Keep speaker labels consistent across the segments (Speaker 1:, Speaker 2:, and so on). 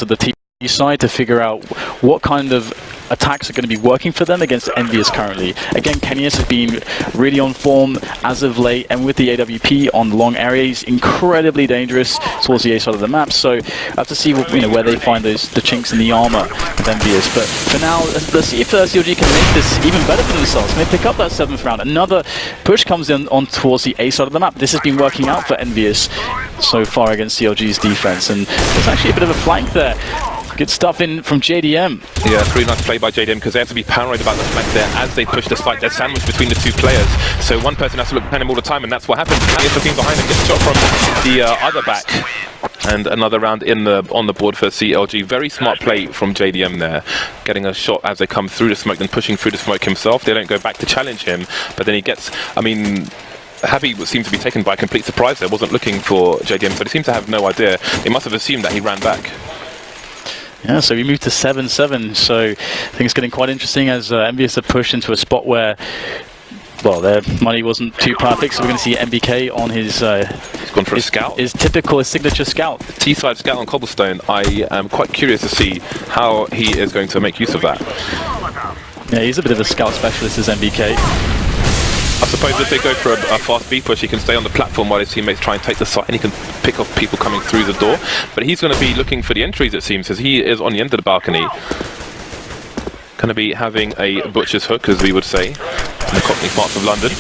Speaker 1: to the T side to figure out what kind of attacks are going to be working for them against EnVyUs currently. Again, KennyS has been really on form as of late, and with the AWP on the long area, he's incredibly dangerous towards the A side of the map. So I have to see where they find the chinks in the armor of EnVyUs. But for now, let's see if CLG can make this even better for themselves. They pick up that 7th round. Another push comes in on towards the A side of the map. This has been working out for EnVyUs so far against CLG's defense, and there's actually a bit of a flank there. Good stuff in from JDM.
Speaker 2: Yeah, it's really nice play by JDM because they have to be paranoid about the flank there as they push the site. They're sandwiched between the two players. So one person has to look behind him all the time, and that's what happens. He's looking behind him, gets shot from the other back. And another round on the board for CLG. Very smart play from JDM there. Getting a shot as they come through the smoke, then pushing through the smoke himself. They don't go back to challenge him, but then he gets, Happy seemed to be taken by complete surprise there. Wasn't looking for JDM, so they seem to have no idea. They must have assumed that he ran back.
Speaker 1: Yeah, so we moved to 7-7, so I think it's getting quite interesting as EnVyUs have pushed into a spot where, well, their money wasn't too perfect, so we're going to see MBK on his...
Speaker 2: He's gone for a scout.
Speaker 1: His signature scout.
Speaker 2: T-side scout on Cobblestone. I am quite curious to see how he is going to make use of that.
Speaker 1: Yeah, he's a bit of a scout specialist as MBK.
Speaker 2: I suppose if they go for a fast B push, he can stay on the platform while his teammates try and take the site, and he can pick off people coming through the door. But he's going to be looking for the entries, it seems, as he is on the end of the balcony. Going to be having a butcher's hook, as we would say, in the Cockney parts of London.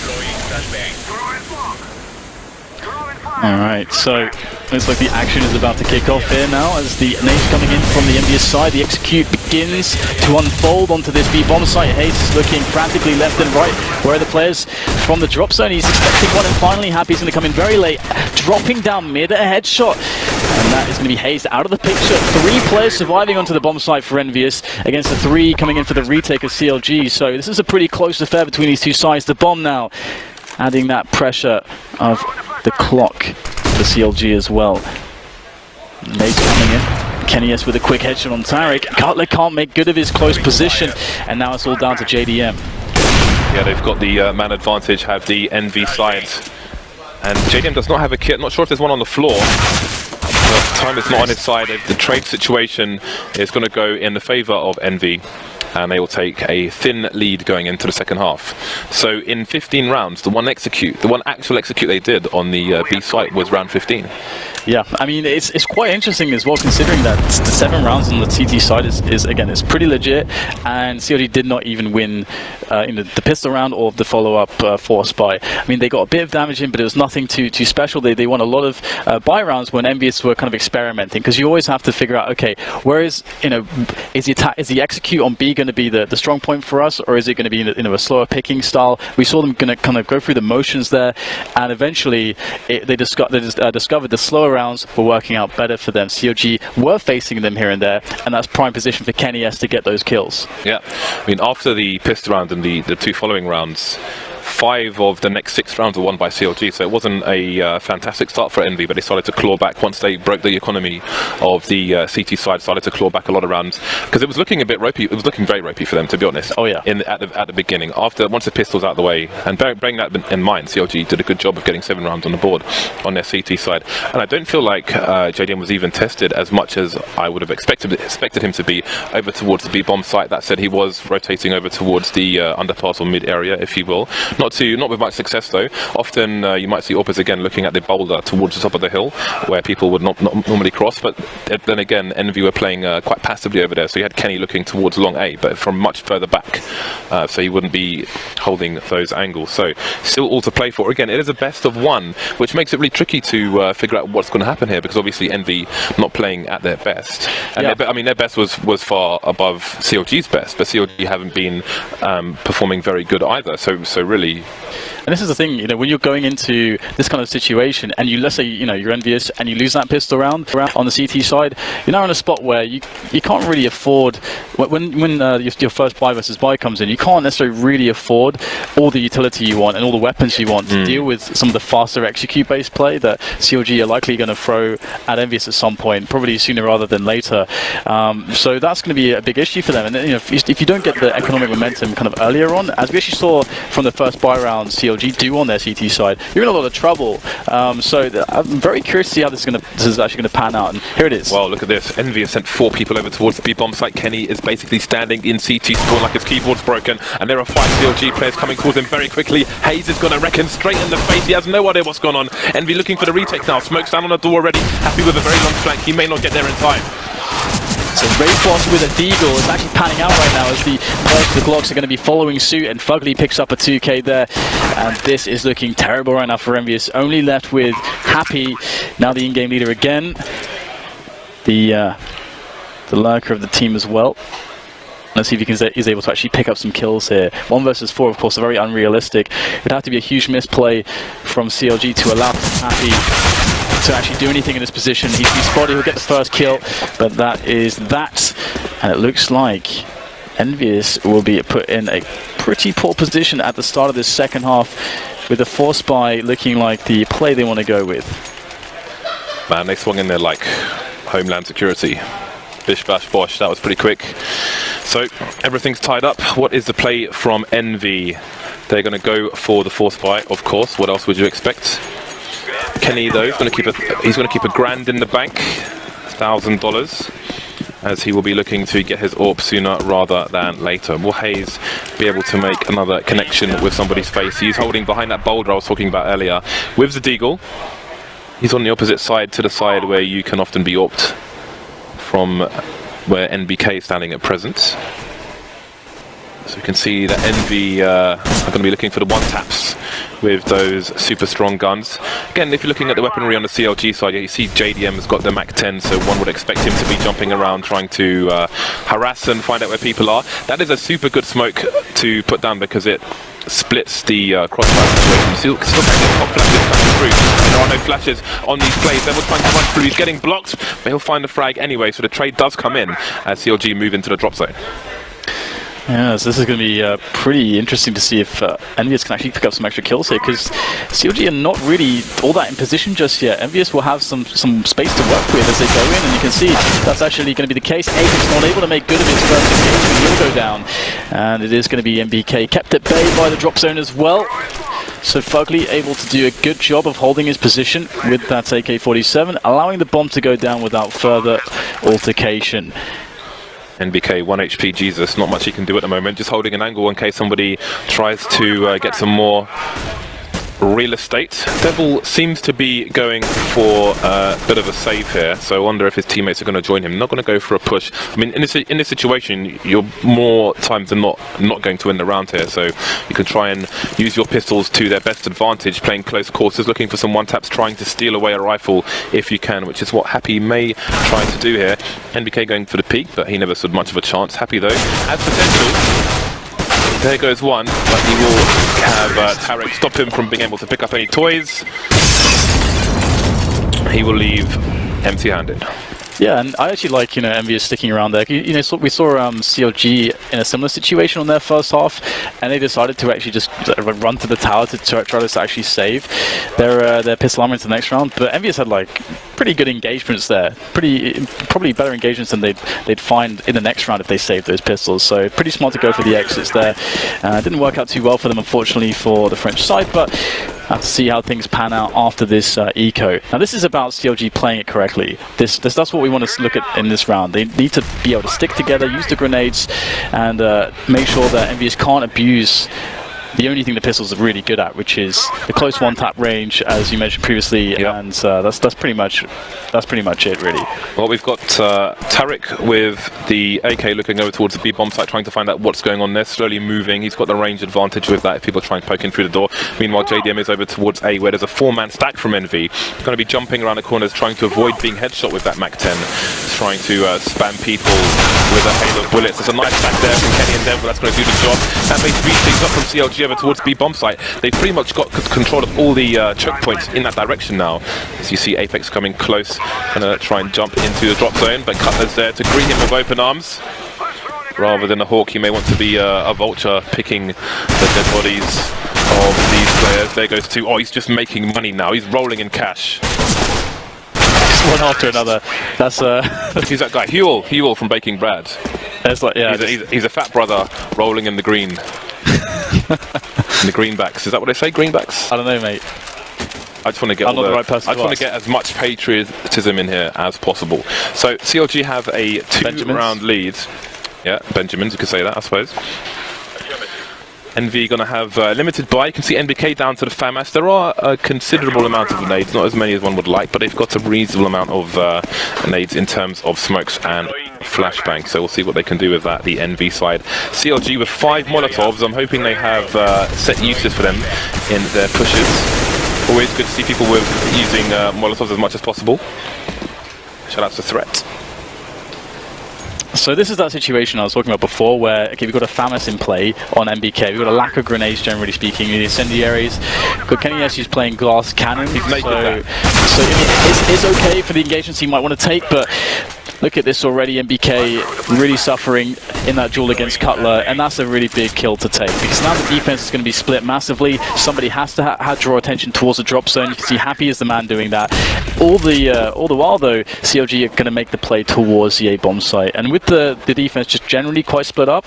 Speaker 1: Alright, so looks like the action is about to kick off here now as the nades coming in from the EnVyUs side. The execute begins to unfold onto this B-bomb site. Hayes is looking frantically left and right. Where are the players from the drop zone? He's expecting one, and finally Happy's going to come in very late, dropping down mid, a headshot. And that is going to be Hayes out of the picture. 3 players surviving onto the bomb site for EnVyUs against the 3 coming in for the retake of CLG. So this is a pretty close affair between these two sides. The bomb now adding that pressure of the clock for CLG as well. Nades coming in. KennyS with a quick headshot on Tarek. Cutler can't make good of his close position, and now it's all down to JDM.
Speaker 2: Yeah, they've got the man advantage, have the NV side. And JDM does not have a kit. Not sure if there's one on the floor. The time is not on his side. The trade situation is going to go in the favor of NV, and they will take a thin lead going into the second half. So in 15 rounds, the one actual execute they did on the B site was round 15.
Speaker 1: Yeah, I mean, it's quite interesting as well, considering that the 7 rounds on the TT side is again, it's pretty legit, and CLG did not even win in the pistol round or the follow-up for Spy. I mean, they got a bit of damage in, but it was nothing too special. They won a lot of buy rounds when EnVyUs were kind of experimenting, because you always have to figure out, okay, where is the execute on B going to be the strong point for us, or is it going to be a slower picking style? We saw them going to kind of go through the motions there, and eventually they discovered the slower rounds were working out better for them. CLG were facing them here and there, and that's prime position for KennyS to get those kills. Yeah,
Speaker 2: I mean, after the pistol round and the 2 following rounds, 5 of the next 6 rounds were won by CLG, so it wasn't a fantastic start for Envy, but they started to claw back once they broke the economy of the CT side. Started to claw back a lot of rounds because it was looking a bit ropey. It was looking very ropey for them, to be honest.
Speaker 1: Oh yeah.
Speaker 2: At the beginning, once the pistol's out of the way, and bearing that in mind, CLG did a good job of getting 7 rounds on the board on their CT side, and I don't feel like JDM was even tested as much as I would have expected him to be over towards the B bomb site. That said, he was rotating over towards the underpass or mid area, if you will. Not with much success though. Often you might see Oppers again looking at the boulder towards the top of the hill where people would not normally cross, but then again Envy were playing quite passively over there, so you had Kenny looking towards long A but from much further back, so he wouldn't be holding those angles. So still all to play for. Again, it is a best of 1, which makes it really tricky to figure out what's going to happen here, because obviously Envy not playing at their best, and their best was far above CLG's best, but CLG haven't been performing very good either, so really.
Speaker 1: And this is the thing, when you're going into this kind of situation, and let's say you're EnVyUs and you lose that pistol round on the CT side, you're now in a spot where you can't really afford, when your first buy versus buy comes in, you can't necessarily really afford all the utility you want and all the weapons you want to deal with some of the faster execute based play that CLG are likely going to throw at EnVyUs at some point, probably sooner rather than later. So that's going to be a big issue for them. And if you don't get the economic momentum kind of earlier on, as we actually saw from the first buy round, CLG CLG do on their CT side, you're in a lot of trouble. So I'm very curious to see how this is actually going to pan out. And here it is.
Speaker 2: Well, look at this. EnVy has sent 4 people over towards the B-bomb site. Kenny is basically standing in CT spawn like his keyboard's broken, and there are 5 CLG players coming towards him very quickly. Hayes is going to wreck him straight in the face. He has no idea what's going on. EnVy looking for the retake now. Smoke's down on the door already. Happy with a very long flank. He may not get there in time.
Speaker 1: So Rayquaza with a Deagle is actually panning out right now as the Glocks are going to be following suit, and Fugly picks up a 2k there, and this is looking terrible right now for EnVyUs. Only left with Happy, now the in-game leader again, the lurker of the team as well. Let's see if he is able to actually pick up some kills here. 1 versus 4, of course, are very unrealistic. It would have to be a huge misplay from CLG to allow Happy to actually do anything in this position. He's spotted, he'll get the first kill, but that is that. And it looks like EnVyUs will be put in a pretty poor position at the start of this second half, with the Force Buy looking like the play they want to go with.
Speaker 2: Man, they swung in there like Homeland Security. Bish bash bosh, that was pretty quick. So everything's tied up. What is the play from EnVy? They're going to go for the Force Buy, of course. What else would you expect? Kenny though is going to keep a grand in the bank, $1,000, as he will be looking to get his AWP sooner rather than later. Will Hayes be able to make another connection with somebody's face? He's holding behind that boulder I was talking about earlier with the Deagle. He's on the opposite side to the side where you can often be AWP'd from where NBK is standing at present. So you can see that EnVy are going to be looking for the one-taps with those super strong guns. Again, if you're looking at the weaponry on the CLG side, you see JDM has got the Mach 10, so one would expect him to be jumping around trying to harass and find out where people are. That is a super good smoke to put down because it splits the crossfire situation. Still can't get top flashes coming through. There are no flashes on these plays. They're trying to run through. He's getting blocked, but he'll find the frag anyway, so the trade does come in as CLG move into the drop zone.
Speaker 1: Yeah, so this is going to be pretty interesting to see if EnVyUs can actually pick up some extra kills here, because CLG are not really all that in position just yet. EnVyUs will have some space to work with as they go in, and you can see that's actually going to be the case. Ape is not able to make good of his first engagement. He'll go down, and it is going to be MBK kept at bay by the drop zone as well. So Fugly able to do a good job of holding his position with that AK-47, allowing the bomb to go down without further altercation.
Speaker 2: NBK 1 HP, Jesus, not much he can do at the moment, just holding an angle in case somebody tries to get some more real estate. Devil seems to be going for a bit of a save here, so I wonder if his teammates are going to join him. Not going to go for a push. I mean, in this situation, you're more times than not going to win the round here, so you can try and use your pistols to their best advantage, playing close quarters, looking for some one-taps, trying to steal away a rifle if you can, which is what Happy may try to do here. NBK going for the peak, but he never stood much of a chance. Happy, though, has potential. There goes one, but he will have Tarek stop him from being able to pick up any toys. He will leave empty-handed.
Speaker 1: Yeah, and I actually like, EnVyUs sticking around there. So we saw CLG in a similar situation on their first half, and they decided to actually just run to the tower to try to actually save their pistol armor into the next round. But EnVyUs had pretty good engagements there, probably better engagements than they'd find in the next round if they saved those pistols. So pretty smart to go for the exits there. Didn't work out too well for them, unfortunately, for the French side, but have to see how things pan out after this eco. Now this is about CLG playing it correctly. That's what we want to look at in this round. They need to be able to stick together, use the grenades, and make sure that EnVyUs can't abuse the only thing the pistols are really good at, which is the close one-tap range, as you mentioned previously, yep. And that's pretty much it, really.
Speaker 2: Well, we've got Tarek with the AK looking over towards the B-bomb site, trying to find out what's going on there, slowly moving. He's got the range advantage with that if people try and poke in through the door. Meanwhile, JDM is over towards A, where there's a 4-man stack from EnVy. He's going to be jumping around the corners, trying to avoid being headshot with that Mach 10, trying to spam people with a hail of bullets. There's a nice stack there from Kenny and Devil. That's going to do the job. That may speed things up from CLG over towards B-bomb site. They've pretty much got control of all the choke points in that direction now. As you see Apex coming close, gonna try and jump into the drop zone, but Cutler's there to greet him with open arms. Rather than a hawk, you may want to be a vulture, picking the dead bodies of these players. There goes two. Oh, he's just making money now. He's rolling in cash.
Speaker 1: One after another. That's
Speaker 2: Who's that guy? Huel from Baking Brad.
Speaker 1: It's like, yeah,
Speaker 2: he's a fat brother rolling in the green. The greenbacks. Is that what they say? Greenbacks?
Speaker 1: I don't know, mate.
Speaker 2: I just want to get
Speaker 1: I'm not the right person
Speaker 2: I just want to get as much patriotism in here as possible. So CLG have a 2-round lead. Yeah, Benjamins, you could say that, I suppose. EnVy going to have limited buy. You can see NBK down to the FAMAS. There are a considerable amount of nades, not as many as one would like, but they've got a reasonable amount of nades in terms of smokes and flashbang. So we'll see what they can do with that, the EnVy side. CLG with 5 Molotovs. I'm hoping they have set uses for them in their pushes. Always good to see people with using Molotovs as much as possible. Shout out to Threat.
Speaker 1: So this is that situation I was talking about before where, okay, we've got a FAMAS in play on MBK, we've got a lack of grenades generally speaking, the incendiaries, we've got KennyS who's playing glass cannon, so I mean, it's okay for the engagements he might want to take, but look at this already, MBK really suffering in that duel against Cutler, and that's a really big kill to take, because now the defense is going to be split massively. Somebody has to draw attention towards the drop zone. You can see Happy is the man doing that. All the while though, CLG are going to make the play towards the A bomb site, and with the defense just generally quite split up,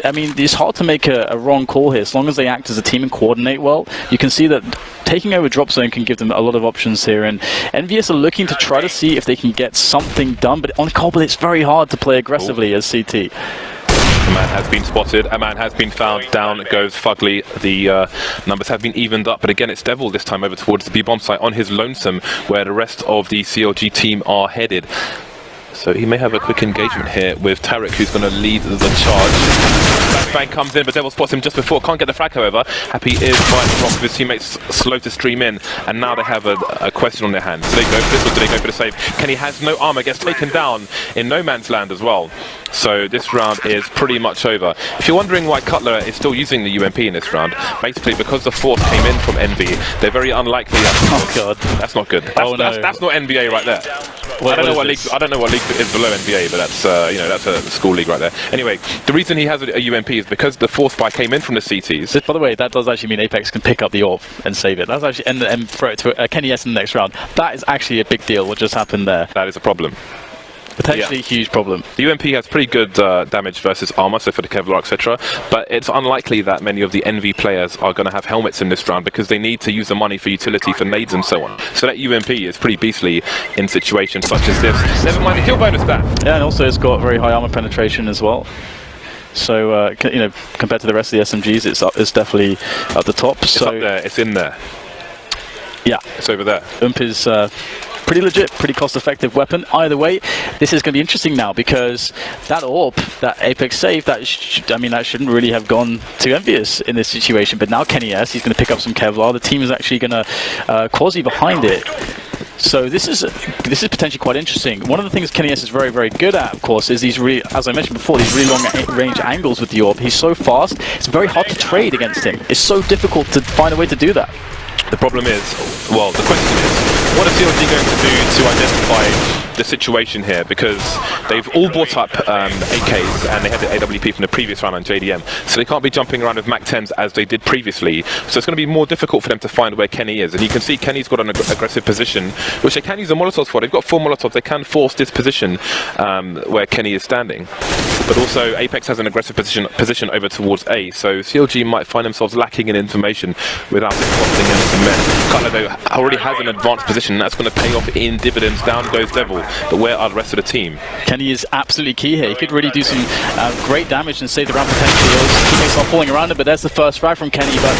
Speaker 1: I mean, it's hard to make a wrong call here as long as they act as a team and coordinate well. You can see that taking over drop zone can give them a lot of options here, and EnVyUs are looking to try to see if they can get something done, but on Cobble it's very hard to play aggressively as CT.
Speaker 2: A man has been spotted, a man has been found, down goes Fugly. The numbers have been evened up, but again it's Devil this time over towards the B-bomb site on his lonesome, where the rest of the CLG team are headed. So he may have a quick engagement here with Tarek, who's going to lead the charge. Bang comes in, but Devil spots him just before. Can't get the frag, however. Happy is fighting off with his teammates, slow to stream in, and now they have a question on their hands. Do they go for this or do they go for the save? Kenny has no armor, gets taken down in no man's land as well. So this round is pretty much over. If you're wondering why Cutler is still using the UMP in this round, basically because the fourth came in from EnVy, they're very unlikely.
Speaker 1: Oh god,
Speaker 2: that's not good. That's not NBA right there. I don't know what league is below NBA, but that's you know, that's a school league right there. Anyway, the reason he has a UMP is because the fourth spy came in from the CTs.
Speaker 1: By the way, that does actually mean Apex can pick up the AWP and save it. That's actually and throw it to KennyS in the next round. That is actually a big deal. What just happened there?
Speaker 2: That is a problem.
Speaker 1: Potentially a huge problem.
Speaker 2: The UMP has pretty good damage versus armor, so for the Kevlar, etc. But it's unlikely that many of the EnVy players are going to have helmets in this round because they need to use the money for utility for nades and so on. So that UMP is pretty beastly in situations such as this. Never mind the kill bonus stat.
Speaker 1: Yeah, and also it's got very high armor penetration as well. So you know, compared to the rest of the SMGs, it's definitely at the top.
Speaker 2: It's up there. It's in there.
Speaker 1: Yeah,
Speaker 2: it's over there.
Speaker 1: UMP is pretty legit, pretty cost-effective weapon. Either way, this is going to be interesting now because that AWP, that Apex save, that shouldn't really have gone to EnVyUs in this situation. But now KennyS, he's going to pick up some Kevlar. The team is actually going to quasi behind it. So this is potentially quite interesting. One of the things KennyS is very, very good at, of course, is these really, as I mentioned before, these really long range angles with the AWP. He's so fast, it's very hard to trade against him. It's so difficult to find a way to do that.
Speaker 2: The problem is, well, the question is, what is CLG going to do to identify the situation here? Because they've all bought up AKs and they had the AWP from the previous round on JDM, so they can't be jumping around with MAC-10s as they did previously. So it's going to be more difficult for them to find where Kenny is. And you can see Kenny's got an aggressive position, which they can use the Molotovs for. They've got 4 Molotovs. They can force this position where Kenny is standing. But also Apex has an aggressive position over towards A, so CLG might find themselves lacking in information without it costing them some men. Cutler, though, already has an advanced position, and that's going to pay off in dividends. Down goes Devil, but where are the rest of the team?
Speaker 1: Kenny is absolutely key here. He could really do some great damage and save the round potentially. Those teammates are falling around him, but there's the first frag from Kenny. But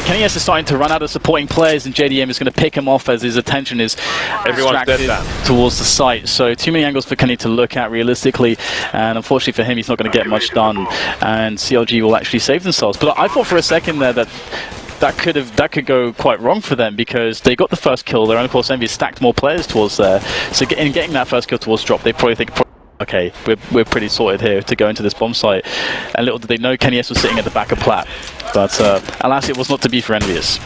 Speaker 1: KennyS is starting to run out of supporting players, and JDM is going to pick him off as his attention is distracted towards the site. So too many angles for Kenny to look at realistically, and unfortunately for him, he's not going to get much done. And CLG will actually save themselves. But I thought for a second there that could go quite wrong for them because they got the first kill there, and of course EnVy stacked more players towards there. So in getting that first kill towards drop, they probably think, okay, we're pretty sorted here to go into this bomb site. And little did they know KennyS was sitting at the back of Plat. But alas, it was not to be for EnVyUs.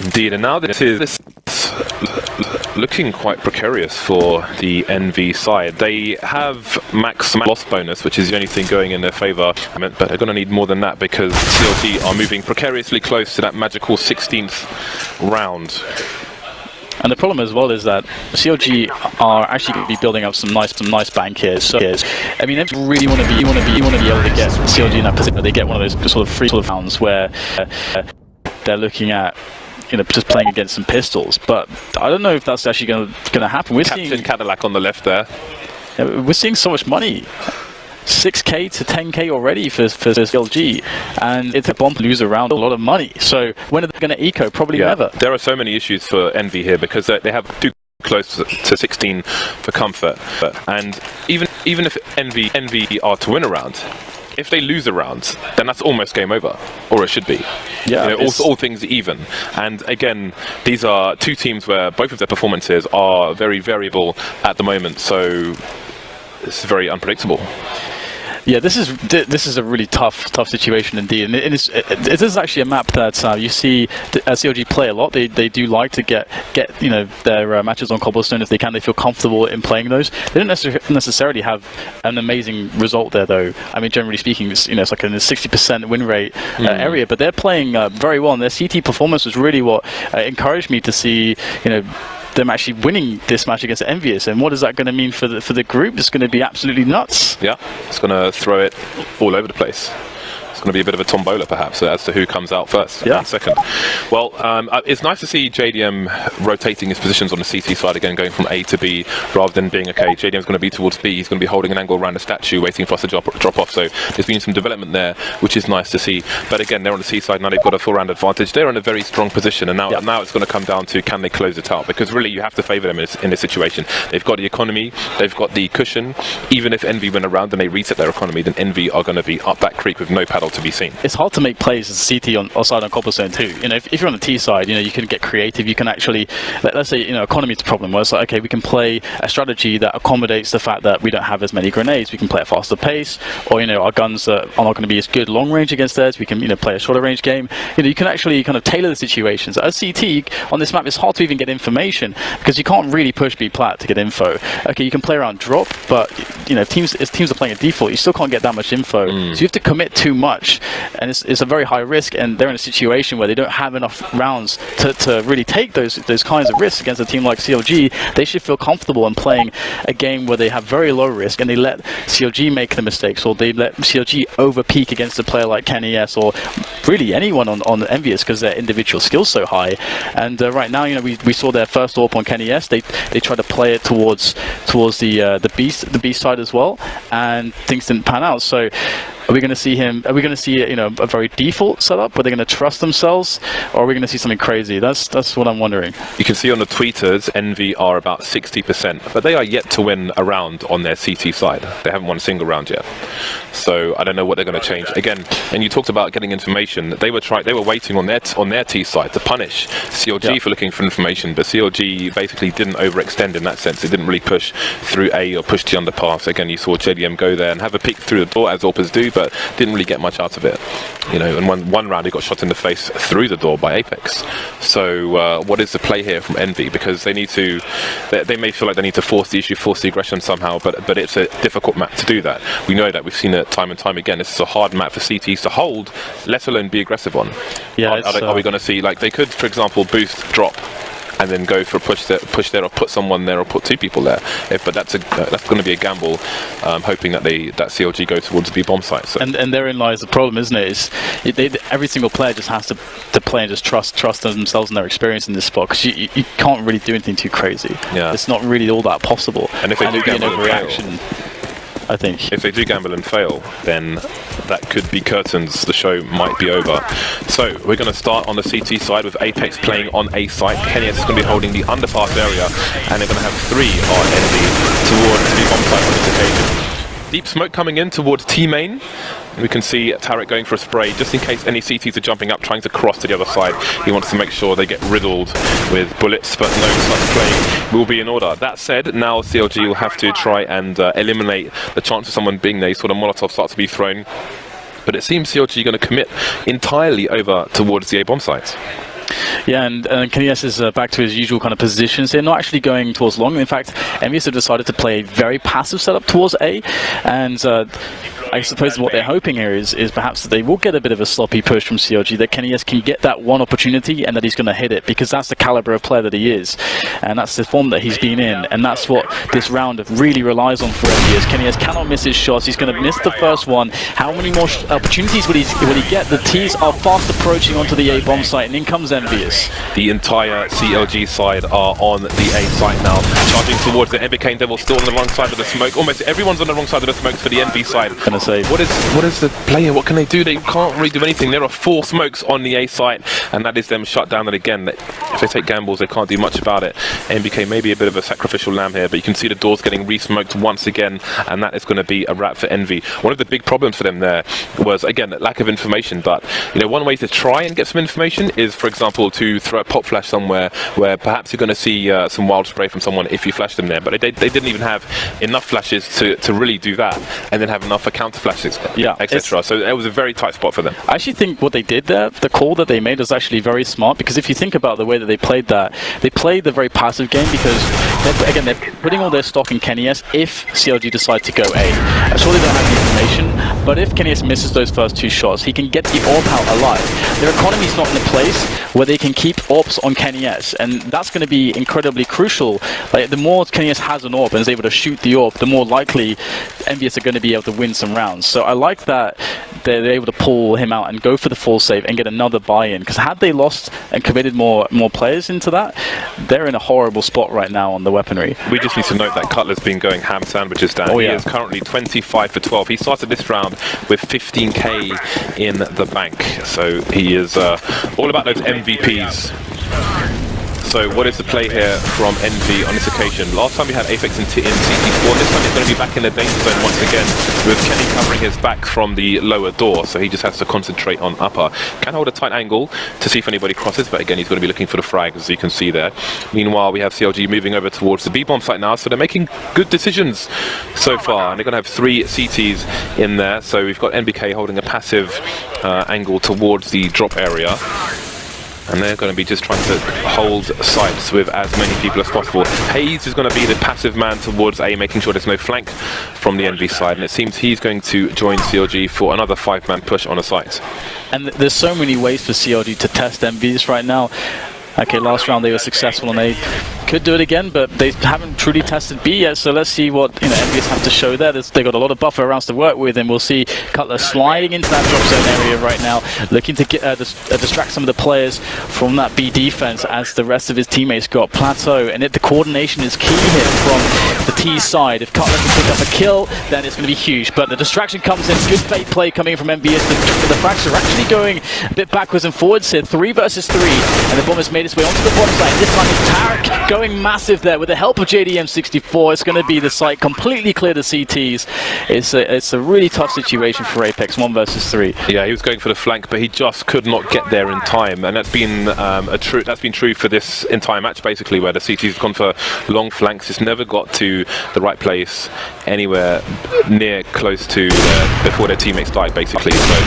Speaker 2: Indeed, and now this is looking quite precarious for the EnVy side. They have max loss bonus, which is the only thing going in their favour, but they're going to need more than that because CLG are moving precariously close to that magical 16th round.
Speaker 1: And the problem as well is that CLG are actually going to be building up some nice bank here. So, I mean, if you really want to be able to get CLG in that position, they get one of those sort of free rounds where they're looking at, you know, just playing against some pistols. But I don't know if that's actually going to happen. We're
Speaker 2: Captain
Speaker 1: seeing
Speaker 2: Cadillac on the left there.
Speaker 1: we're seeing so much money. 6k to 10k already for CLG, and it's a bomb lose around a lot of money. So when are they going to eco? Probably never.
Speaker 2: There are so many issues for Envy here because they have too close to 16 for comfort, and even if Envy are to win a round, if they lose a round, then that's almost game over, or it should be.
Speaker 1: Yeah,
Speaker 2: you know, all things even. And again, these are two teams where both of their performances are very variable at the moment, so it's very unpredictable.
Speaker 1: Yeah, this is a really tough situation indeed, and it is actually a map that you see CLG play a lot. They do like to get you know, their matches on cobblestone if they can. They feel comfortable in playing those. They don't necessarily have an amazing result there, though. I mean, generally speaking, it's, you know, it's like in the 60% win rate area, but they're playing very well. And their CT performance was really what encouraged me to see, you know, them actually winning this match against EnVyUs. And what is that going to mean for the group? It's going to be absolutely nuts.
Speaker 2: Yeah, it's going to throw it all over the place. It's going to be a bit of a tombola, perhaps, as to who comes out first and second. Well, it's nice to see JDM rotating his positions on the CT side again, going from A to B, rather than being, okay, JDM's going to be towards B, he's going to be holding an angle around a statue, waiting for us to drop off. So there's been some development there, which is nice to see. But again, they're on the C side, now they've got a 4-round advantage. They're in a very strong position, and now it's going to come down to, can they close it out? Because really, you have to favour them in this situation. They've got the economy, they've got the cushion. Even if Envy win a round and they reset their economy, then Envy are going to be up that creek with no paddle to be seen.
Speaker 1: It's hard to make plays as CT on cobblestone too. You know, if you're on the T side, you know, you can get creative. You can actually, let's say, you know, economy is the problem. Where it's like, okay, we can play a strategy that accommodates the fact that we don't have as many grenades. We can play a faster pace, or, you know, our guns are not going to be as good long range against theirs. We can, you know, play a shorter range game. You know, you can actually kind of tailor the situations. As CT on this map, it's hard to even get information because you can't really push B plat to get info. Okay, you can play around drop, but, you know, if teams are playing a default, you still can't get that much info. So you have to commit too much, and it's a very high risk, and they're in a situation where they don't have enough rounds to really take those kinds of risks against a team like CLG. They should feel comfortable in playing a game where they have very low risk, and they let CLG make the mistakes, or they let CLG over peak against a player like KenES, or really anyone on EnVyUs, because their individual skill's so high. And right now, you know, we saw their first AWP on KenES. They tried to play it towards the B side as well, and things didn't pan out. So are we going to see you know, a very default setup? Are they going to trust themselves, or are we going to see something crazy? That's what I'm wondering.
Speaker 2: You can see on the tweeters, Envy are about 60%, but they are yet to win a round on their CT side. They haven't won a single round yet. So I don't know what they're going to change. Again, and you talked about getting information. They were waiting on their T side to punish CLG for looking for information, but CLG basically didn't overextend in that sense. They didn't really push through A or push the underpass. Again, you saw JDM go there and have a peek through the door, as AWPers do, but didn't really get much out of it. You know, and one round he got shot in the face through the door by Apex. So what is the play here from Envy? Because they may feel like they need to force the issue, force the aggression somehow, but it's a difficult map to do that. We know that, we've seen it time and time again. This is a hard map for CTs to hold, let alone be aggressive on.
Speaker 1: Yeah,
Speaker 2: are we going to see, like, they could, for example, boost drop and then go for a push there, or put someone there, or put two people there. But that's going to be a gamble, hoping that CLG go towards the bomb site. So. And
Speaker 1: therein lies the problem, isn't it? Every single player just has to play and just trust themselves and their experience in this spot, because you can't really do anything too crazy. Yeah, it's not really all that possible.
Speaker 2: And if they do gamble and
Speaker 1: overreaction, I think
Speaker 2: if they do gamble and fail, then that could be curtains. The show might be over. So we're going to start on the CT side with Apex playing on A site. KenES is going to be holding the underpass area, and they're going to have 3 on Envy towards the bomb site on this occasion. Deep smoke coming in towards T main. We can see Tarek going for a spray, just in case any CTs are jumping up, trying to cross to the other side. He wants to make sure they get riddled with bullets, but no such play will be in order. That said, now CLG will have to try and eliminate the chance of someone being there. Sort of Molotov starts to be thrown, but it seems CLG are going to commit entirely over towards the A bomb site.
Speaker 1: Yeah, and KNS is back to his usual kind of positions. They're not actually going towards long. In fact, EnVyUs have decided to play a very passive setup towards A, and I suppose what they're hoping here is perhaps that they will get a bit of a sloppy push from CLG, that KNS can get that one opportunity and that he's going to hit it, because that's the caliber of player that he is, and that's the form that he's been in, and that's what this round really relies on for EnVyUs. KNS cannot miss his shots. He's going to miss the first one. How many more opportunities will he get? The T's are fast approaching onto the A bomb site, and in comes EnVyUs.
Speaker 2: The entire CLG side are on the A site now, charging towards the MBK Devil, still on the wrong side of the smoke. Almost everyone's on the wrong side of the smoke for the NV side.
Speaker 1: Gonna say,
Speaker 2: what is the player? What can they do? They can't really do anything. There are 4 smokes on the A site, and that is them shut down. And again, if they take gambles, they can't do much about it. MBK may be a bit of a sacrificial lamb here, but you can see the doors getting re-smoked once again, and that is going to be a wrap for Envy. One of the big problems for them there was, again, lack of information. But one way to try and get some information is, for example, to throw a pop flash somewhere where perhaps you're going to see some wild spray from someone if you flash them there. But they didn't even have enough flashes to really do that, and then have enough for counter flashes, etc. So it was a very tight spot for them.
Speaker 1: I actually think what they did there, the call that they made, was actually very smart, because if you think about the way that they played that, they played the very passive game, because they're putting all their stock in KNS if CLG decide to go A. I'm sure they don't have the information, but if KNS misses those first 2 shots, he can get the AWP out alive. Their economy is not in a place where they can keep AWPs on KNS, and that's going to be incredibly crucial. Like, the more KNS has an AWP and is able to shoot the AWP, the more likely EnVyUs are going to be able to win some rounds. So I like that they're able to pull him out and go for the full save and get another buy-in, because had they lost and committed more players into that, they're in a horrible spot right now on the weaponry.
Speaker 2: We just need to note that Cutler's been going ham sandwiches down. He is currently 25 for 12. He started this round with 15k in the bank, so he is all about those MVPs. So what is the play here from Envy on this occasion? Last time we had Apex in CT4, this time he's going to be back in the danger zone once again, with Kenny covering his back from the lower door, so he just has to concentrate on upper. Can hold a tight angle to see if anybody crosses, but again he's going to be looking for the frag, as you can see there. Meanwhile, we have CLG moving over towards the B-bomb site now, so they're making good decisions so far, and they're going to have 3 CTs in there, so we've got NBK holding a passive angle towards the drop area. And they're going to be just trying to hold sites with as many people as possible. Hayes is going to be the passive man towards A, making sure there's no flank from the Envy side, and it seems he's going to join CLG for another 5-man push on a site. And
Speaker 1: there's so many ways for CLG to test EnVyUs right now. Okay, last round they were successful and they could do it again, but they haven't truly tested B yet, so let's see what EnVyUs have to show there. They've got a lot of buffer rounds to work with, and we'll see Cutler sliding into that drop zone area right now, looking to get, distract some of the players from that B defense as the rest of his teammates got plateau, and the coordination is key here from the T side. If Cutler can pick up a kill, then it's going to be huge, but the distraction comes in. Good fake play coming from EnVyUs. The frags are actually going a bit backwards and forwards here, 3 versus 3, and the bomb has made its way onto the bottom side. This time it's Tarek going massive there with the help of JDM64. It's going to be the site completely clear the CTs. It's a really tough situation for Apex, 1 versus 3.
Speaker 2: Yeah, he was going for the flank, but he just could not get there in time, and that's been true for this entire match basically, where the CTs have gone for long flanks, just never got to the right place anywhere near close to before their teammates died basically. So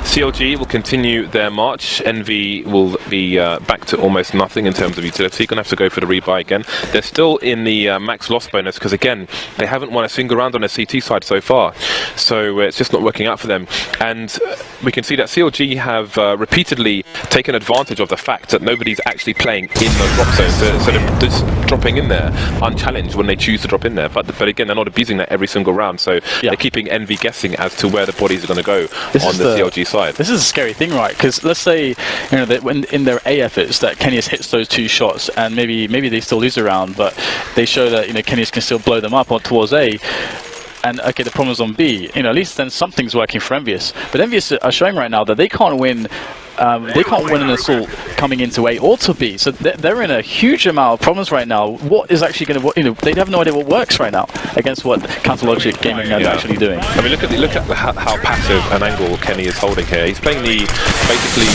Speaker 2: CLG will continue their march. Envy will be back to almost nothing in terms of utility. Going to have to go for the rebuy again. They're still in the max loss bonus because, again, they haven't won a single round on their CT side so far. So it's just not working out for them. And we can see that CLG have repeatedly taken advantage of the fact that nobody's actually playing in those drop zones. So they're just dropping in there unchallenged when they choose to drop in there. But again, they're not abusing that every single round. So they're keeping Envy guessing as to where the bodies are going to go on the CLG side.
Speaker 1: This is a scary thing, right? Because let's say, that when in their A efforts that KNS hits those 2 shots, and maybe they still lose a round, but they show that KNS can still blow them up towards A. And okay, the problem's on B. At least then something's working for EnVyUs. But EnVyUs are showing right now that they can't win. They can't win an assault coming into A or to B, so they're in a huge amount of problems right now. What is actually going to, they have no idea what works right now against what Counterlogic Gaming is actually doing.
Speaker 2: I mean, look at how passive an angle Kenny is holding here. He's playing the basically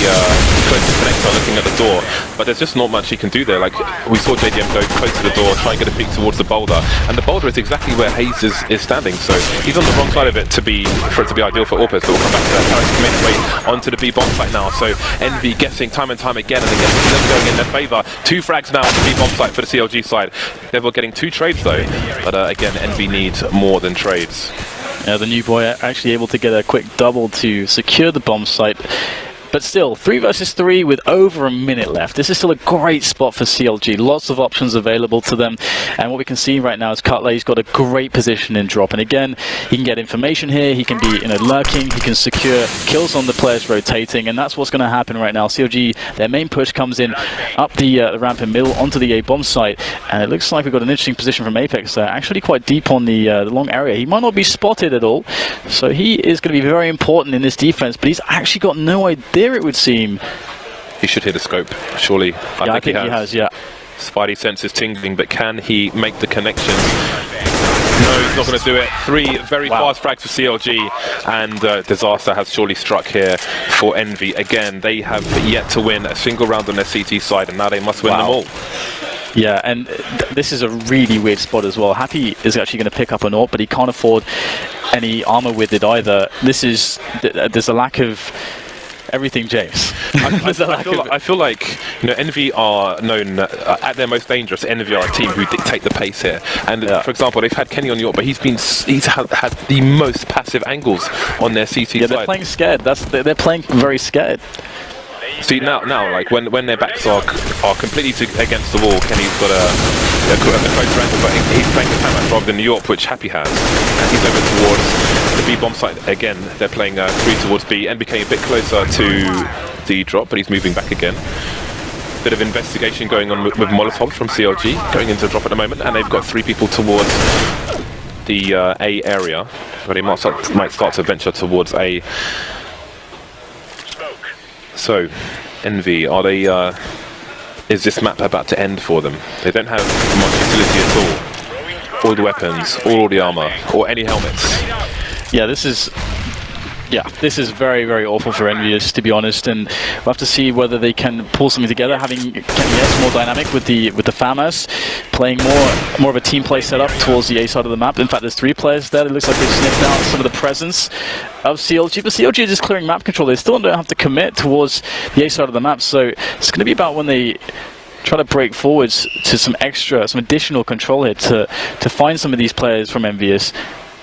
Speaker 2: close to connector, looking at the door, but there's just not much he can do there. Like we saw JDM go close to the door, try and get a peek towards the boulder, and the boulder is exactly where Hayes is standing. So he's on the wrong side of it for it to be ideal for Orpus. But we'll come back to that. Tarek's made his way onto the B bomb site now. So EnVy guessing time and time again, and again, them going in their favour. 2 frags now on the B-bomb site for the CLG side. Devil getting 2 trades though, but again, EnVy needs more than trades.
Speaker 1: The new boy actually able to get a quick double to secure the bomb site. But still, 3 versus 3 with over a minute left. This is still a great spot for CLG. Lots of options available to them. And what we can see right now is Cutler, he's got a great position in drop. And again, he can get information here. He can be lurking. He can secure kills on the players rotating. And that's what's going to happen right now. CLG, their main push comes in up the ramp and middle onto the A-bomb site. And it looks like we've got an interesting position from Apex there. Actually quite deep on the long area. He might not be spotted at all. So he is going to be very important in this defense. But he's actually got no idea, it would seem.
Speaker 2: He should hit a scope, surely.
Speaker 1: I think he has, yeah.
Speaker 2: Spidey sense is tingling, but can he make the connection? No, he's not going to do it. 3 very fast frags for CLG, and disaster has surely struck here for EnVy. Again, they have yet to win a single round on their CT side, and now they must win them all.
Speaker 1: Yeah, and this is a really weird spot as well. Happy is actually going to pick up an AWP, but he can't afford any armor with it either. This is, there's a lack of everything, James.
Speaker 2: I feel like EnVy are known at their most dangerous. EnVy are a team who dictate the pace here. And for example, they've had Kenny on the AWP, but he's had the most passive angles on their CT side.
Speaker 1: Yeah, they're playing scared. They're playing very scared.
Speaker 2: See now, like when their backs are completely against the wall, Kenny's got a close angle, but he's playing the time rather than the AWP, which Happy has, and he's over towards the B bomb site again. They're playing 3 towards B, and became a bit closer to the drop, but he's moving back again. Bit of investigation going on with Molotov from CLG going into the drop at the moment, and they've got 3 people towards the A area, but he might start to venture towards A. So, EnVy, are they? Is this map about to end for them? They don't have much utility at all. All the weapons, all the armor, or any helmets.
Speaker 1: Yeah, this is very, very awful for EnVyUs, to be honest, and we'll have to see whether they can pull something together, having Kenny more dynamic with the FAMAS, playing more of a team play setup towards the A side of the map. In fact, there's 3 players there. It looks like they've sniffed out some of the presence of CLG, but CLG is just clearing map control. They still don't have to commit towards the A side of the map, so it's going to be about when they try to break forwards to some additional control here to find some of these players from EnVyUs.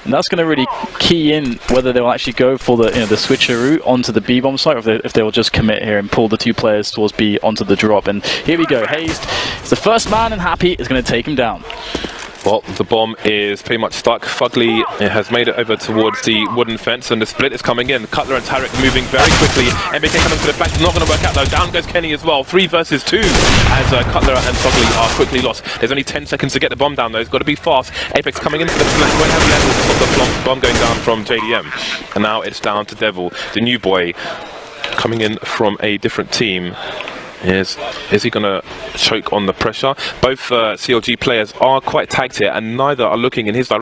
Speaker 1: And that's going to really key in whether they'll actually go for the the switcheroo onto the B bomb site, or if they will just commit here and pull the 2 players towards B onto the drop. And here we go. Hazed is the first man, and Happy is going to take him down.
Speaker 2: Well, the bomb is pretty much stuck. Fugly has made it over towards the wooden fence, and the split is coming in. Cutler and Tarek moving very quickly. MBK coming to the flank, not going to work out though. Down goes Kenny as well. 3 versus 2 as Cutler and Fugly are quickly lost. There's only 10 seconds to get the bomb down though. It's got to be fast. Apex coming into the flank. Won't have level to stop the bomb going down from JDM. And now it's down to Devil, the new boy, coming in from a different team. Is he going to choke on the pressure? Both CLG players are quite tagged here, and neither are looking in his direction.